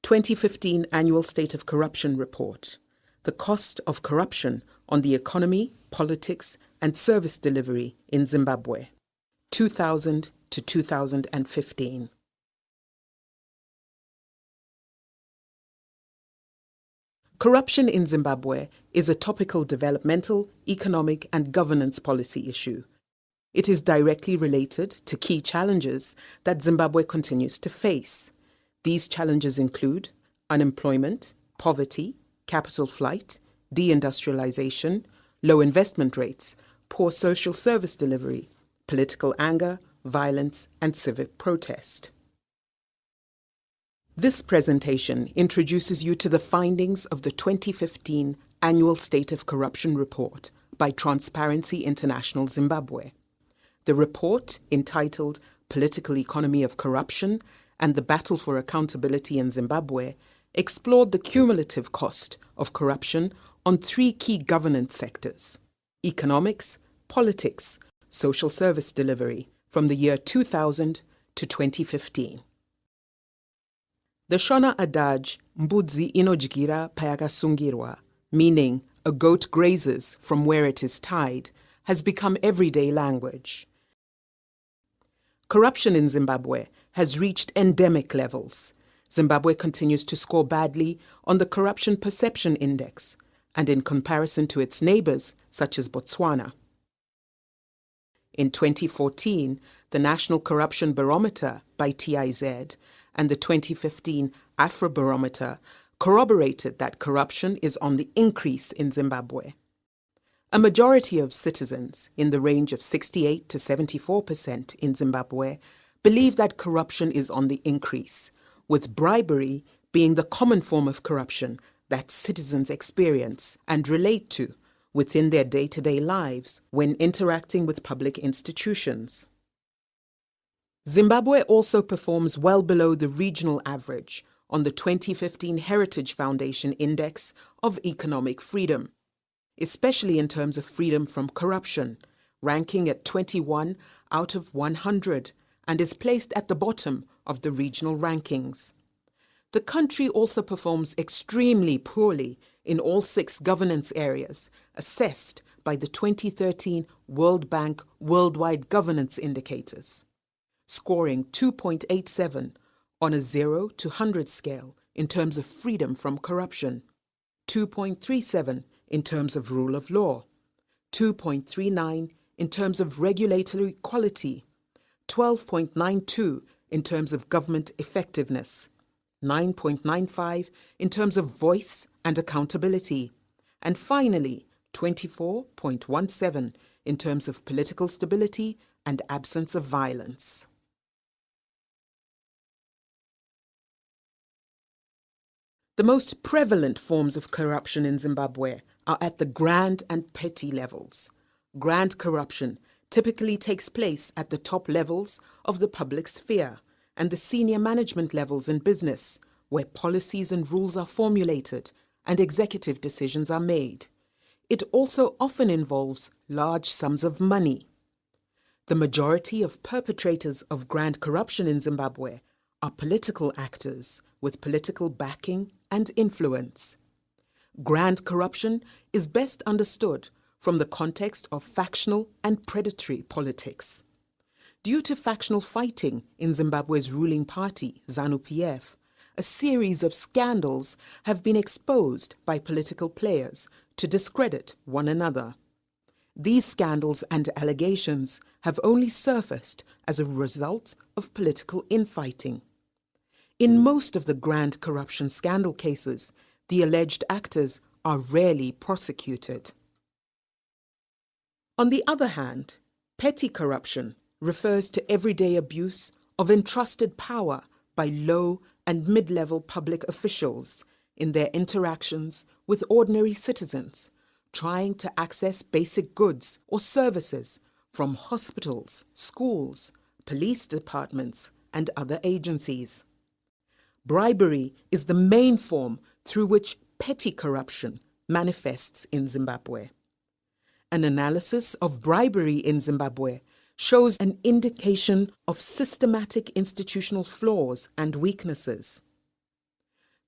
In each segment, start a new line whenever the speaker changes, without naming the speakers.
2015 Annual State of Corruption Report. The cost of corruption on the economy, politics, and service delivery in Zimbabwe, 2000 to 2015. Corruption in Zimbabwe is a topical developmental, economic, and governance policy issue. It is directly related to key challenges that Zimbabwe continues to face. These challenges include unemployment, poverty, capital flight, deindustrialization, low investment rates, poor social service delivery, political anger, violence, and civic protest. This presentation introduces you to the findings of the 2015 Annual State of Corruption Report by Transparency International Zimbabwe. The report, entitled Political Economy of Corruption and the Battle for Accountability in Zimbabwe, explored the cumulative cost of corruption on three key governance sectors: economics, politics, social service delivery, from the year 2000 to 2015. The Shona adage, mbudzi inodyira payakasungirwa, meaning a goat grazes from where it is tied, has become everyday language. Corruption in Zimbabwe has reached endemic levels. Zimbabwe continues to score badly on the Corruption Perception Index and in comparison to its neighbors, such as Botswana. In 2014, the National Corruption Barometer by TIZ and the 2015 Afrobarometer corroborated that corruption is on the increase in Zimbabwe. A majority of citizens, in the range of 68 to 74% in Zimbabwe, believe that corruption is on the increase, with bribery being the common form of corruption that citizens experience and relate to within their day-to-day lives when interacting with public institutions. Zimbabwe also performs well below the regional average on the 2015 Heritage Foundation Index of Economic Freedom, especially in terms of freedom from corruption, ranking at 21 out of 100 and is placed at the bottom of the regional rankings. The country also performs extremely poorly in all 6 governance areas assessed by the 2013 World Bank Worldwide Governance Indicators, scoring 2.87 on a 0 to 100 scale in terms of freedom from corruption, 2.37 in terms of rule of law, 2.39 in terms of regulatory quality, 12.92 in terms of government effectiveness, 9.95 in terms of voice and accountability, and finally 24.17 in terms of political stability and absence of violence. The most prevalent forms of corruption in Zimbabwe are at the grand and petty levels. Grand corruption typically takes place at the top levels of the public sphere and the senior management levels in business, where policies and rules are formulated and executive decisions are made. It also often involves large sums of money. The majority of perpetrators of grand corruption in Zimbabwe are political actors with political backing and influence. Grand corruption is best understood from the context of factional and predatory politics. Due to factional fighting in Zimbabwe's ruling party, Zanu-PF, a series of scandals have been exposed by political players to discredit one another. These scandals and allegations have only surfaced as a result of political infighting. In most of the grand corruption scandal cases, the alleged actors are rarely prosecuted. On the other hand, petty corruption refers to everyday abuse of entrusted power by low and mid-level public officials in their interactions with ordinary citizens, trying to access basic goods or services from hospitals, schools, police departments, and other agencies. Bribery is the main form through which petty corruption manifests in Zimbabwe. An analysis of bribery in Zimbabwe shows an indication of systematic institutional flaws and weaknesses.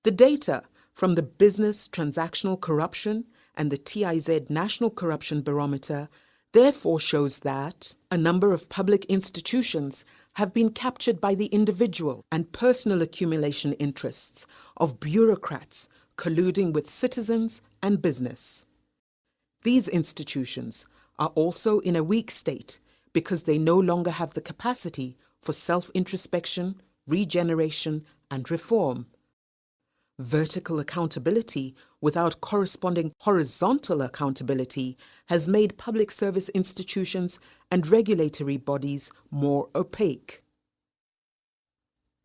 The data from the Business Transactional Corruption and the TIZ National Corruption Barometer therefore shows that a number of public institutions have been captured by the individual and personal accumulation interests of bureaucrats colluding with citizens and business. These institutions are also in a weak state because they no longer have the capacity for self-introspection, regeneration, and reform. Vertical accountability without corresponding horizontal accountability has made public service institutions and regulatory bodies more opaque.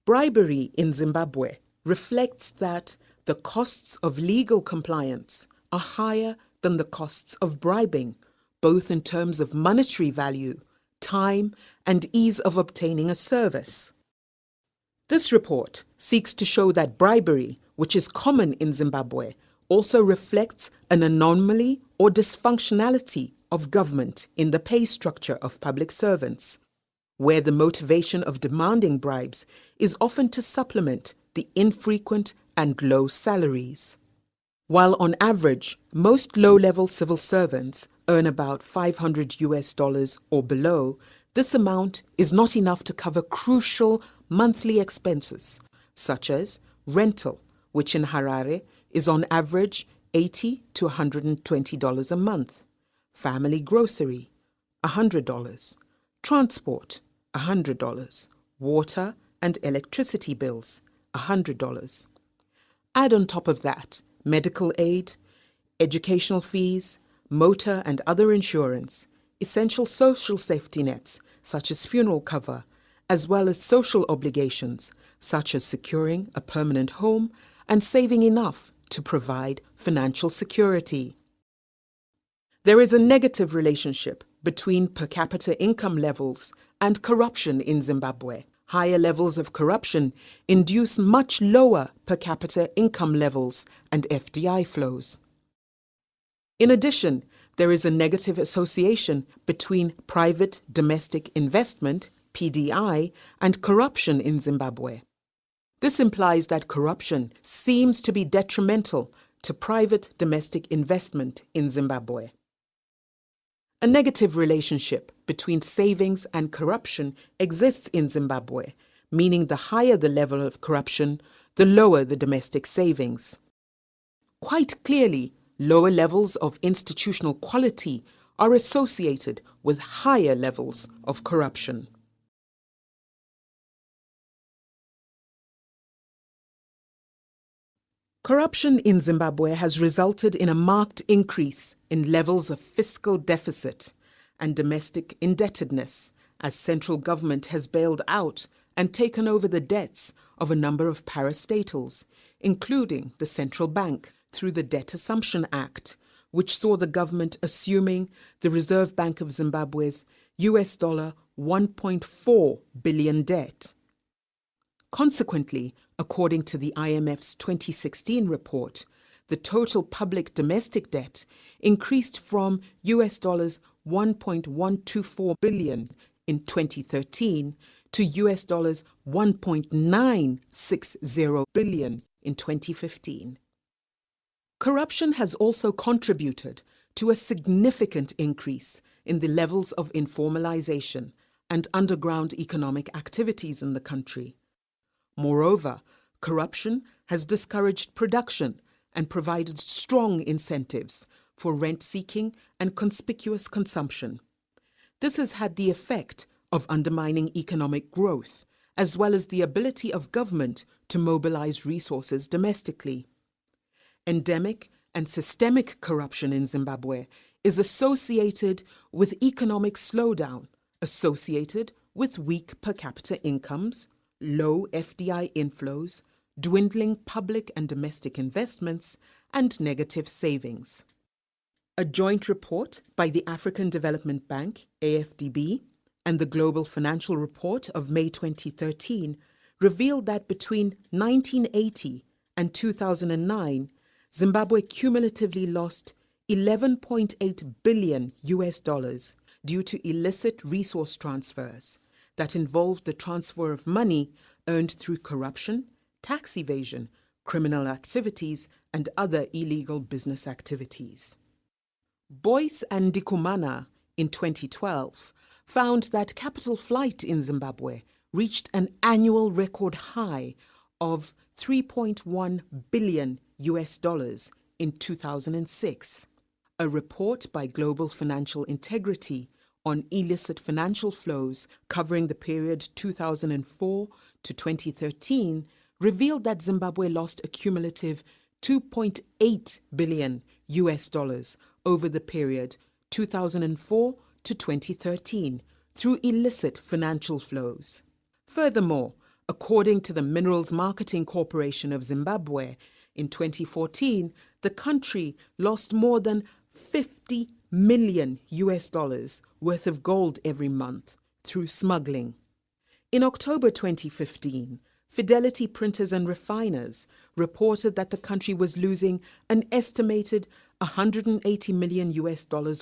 Bribery in Zimbabwe reflects that the costs of legal compliance are higher than the costs of bribing, both in terms of monetary value, time, and ease of obtaining a service. This report seeks to show that bribery, which is common in Zimbabwe, also reflects an anomaly or dysfunctionality of government in the pay structure of public servants, where the motivation of demanding bribes is often to supplement the infrequent and low salaries. While on average, most low-level civil servants earn about $500 or below, this amount is not enough to cover crucial monthly expenses, such as rental, which in Harare is on average $80 to $120 a month, family grocery, $100, transport, $100, water and electricity bills, $100. Add on top of that medical aid, educational fees, motor and other insurance, essential social safety nets such as funeral cover, as well as social obligations such as securing a permanent home and saving enough to provide financial security. There is a negative relationship between per capita income levels and corruption in Zimbabwe. Higher levels of corruption induce much lower per capita income levels and FDI flows. In addition, there is a negative association between private domestic investment, PDI, and corruption in Zimbabwe. This implies that corruption seems to be detrimental to private domestic investment in Zimbabwe. A negative relationship between savings and corruption exists in Zimbabwe, meaning the higher the level of corruption, the lower the domestic savings. Quite clearly, lower levels of institutional quality are associated with higher levels of corruption. Corruption in Zimbabwe has resulted in a marked increase in levels of fiscal deficit and domestic indebtedness as central government has bailed out and taken over the debts of a number of parastatals, including the central bank, through the Debt Assumption Act, which saw the government assuming the Reserve Bank of Zimbabwe's $1.4 billion debt. Consequently, according to the IMF's 2016 report, the total public domestic debt increased from $1.124 billion in 2013 to $1.960 billion in 2015. Corruption has also contributed to a significant increase in the levels of informalization and underground economic activities in the country. Moreover, corruption has discouraged production and provided strong incentives for rent-seeking and conspicuous consumption. This has had the effect of undermining economic growth, as well as the ability of government to mobilize resources domestically. Endemic and systemic corruption in Zimbabwe is associated with economic slowdown, associated with weak per capita incomes, low FDI inflows, dwindling public and domestic investments, and negative savings. A joint report by the African Development Bank, AFDB, and the Global Financial Report of May 2013 revealed that between 1980 and 2009, Zimbabwe cumulatively lost $11.8 billion due to illicit resource transfers that involved the transfer of money earned through corruption, tax evasion, criminal activities, and other illegal business activities. Boyce and Ndikumana in 2012 found that capital flight in Zimbabwe reached an annual record high of $3.1 billion in 2006. A report by Global Financial Integrity on illicit financial flows covering the period 2004 to 2013 revealed that Zimbabwe lost a cumulative $2.8 billion over the period 2004 to 2013 through illicit financial flows. Furthermore, according to the Minerals Marketing Corporation of Zimbabwe, in 2014, the country lost more than $50 million worth of gold every month through smuggling. In October 2015, Fidelity Printers and Refiners reported that the country was losing an estimated $180 million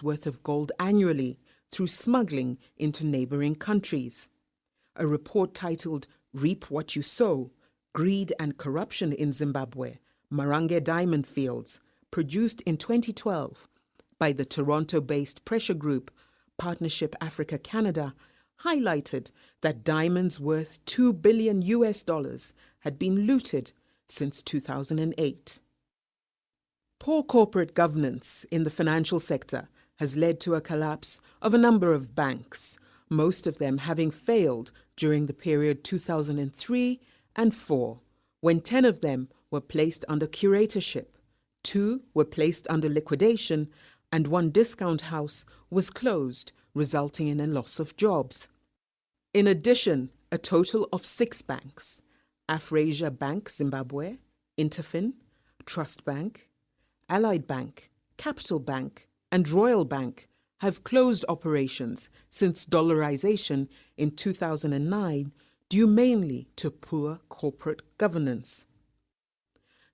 worth of gold annually through smuggling into neighboring countries. A report titled Reap What You Sow: Greed and Corruption in Zimbabwe, Marange Diamond Fields, produced in 2012 by the Toronto-based pressure group Partnership Africa Canada, highlighted that diamonds worth $2 billion had been looted since 2008. Poor corporate governance in the financial sector has led to a collapse of a number of banks, most of them having failed during the period 2003 and 4, when 10 of them were placed under curatorship, 2 were placed under liquidation, and 1 discount house was closed, resulting in a loss of jobs. In addition, a total of 6 banks, Afrasia Bank Zimbabwe, Interfin, Trust Bank, Allied Bank, Capital Bank, and Royal Bank, have closed operations since dollarization in 2009 due mainly to poor corporate governance.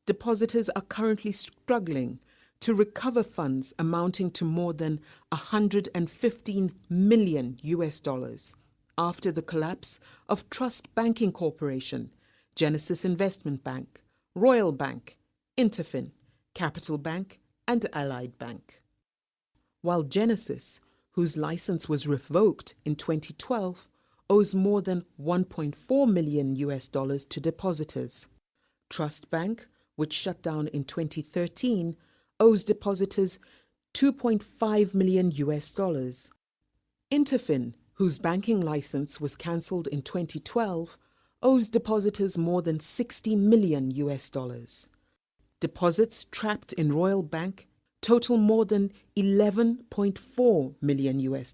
Depositors are currently struggling to recover funds amounting to more than $115 million after the collapse of Trust Banking Corporation, Genesis Investment Bank, Royal Bank, Interfin, Capital Bank, and Allied Bank. While Genesis, whose license was revoked in 2012, owes more than $1.4 million to depositors. Trust Bank, which shut down in 2013, owes depositors $2.5 million. Interfin, whose banking license was cancelled in 2012, owes depositors more than $60 million. Deposits trapped in Royal Bank total more than $11.4 million.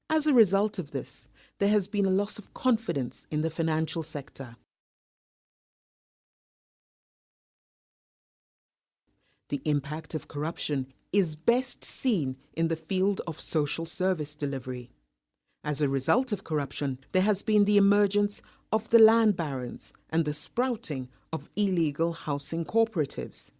As a result of this, there has been a loss of confidence in the financial sector. The impact of corruption is best seen in the field of social service delivery. As a result of corruption, there has been the emergence of the land barons and the sprouting of illegal housing cooperatives.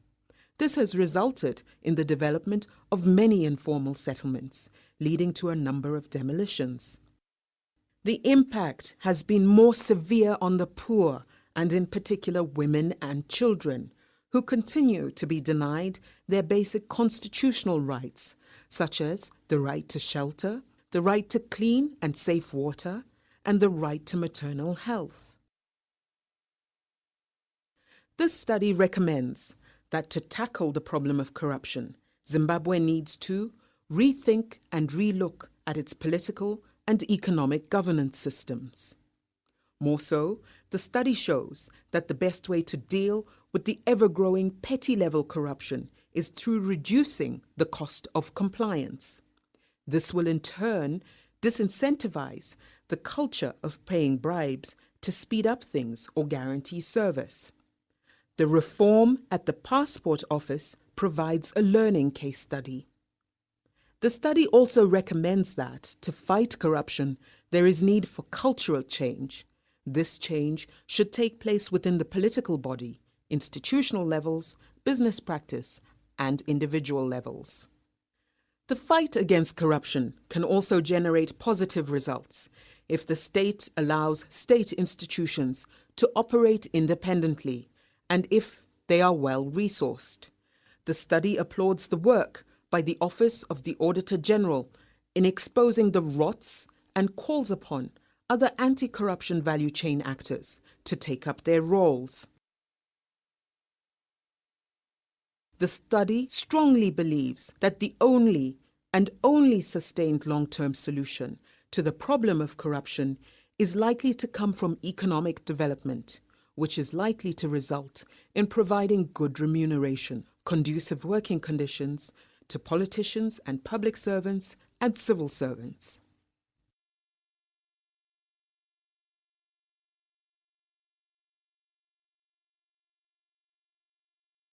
This has resulted in the development of many informal settlements, leading to a number of demolitions. The impact has been more severe on the poor, and in particular women and children, who continue to be denied their basic constitutional rights, such as the right to shelter, the right to clean and safe water, and the right to maternal health. This study recommends that to tackle the problem of corruption, Zimbabwe needs to rethink and relook at its political and economic governance systems. More so, the study shows that the best way to deal with the ever-growing petty-level corruption is through reducing the cost of compliance. This will in turn disincentivize the culture of paying bribes to speed up things or guarantee service. The reform at the Passport Office provides a learning case study. The study also recommends that, to fight corruption, there is need for cultural change. This change should take place within the political body, institutional levels, business practice, and individual levels. The fight against corruption can also generate positive results if the state allows state institutions to operate independently and if they are well resourced. The study applauds the work by the Office of the Auditor General in exposing the rots and calls upon other anti-corruption value chain actors to take up their roles. The study strongly believes that the only sustained long-term solution to the problem of corruption is likely to come from economic development, which is likely to result in providing good remuneration, conducive working conditions to politicians and public servants and civil servants.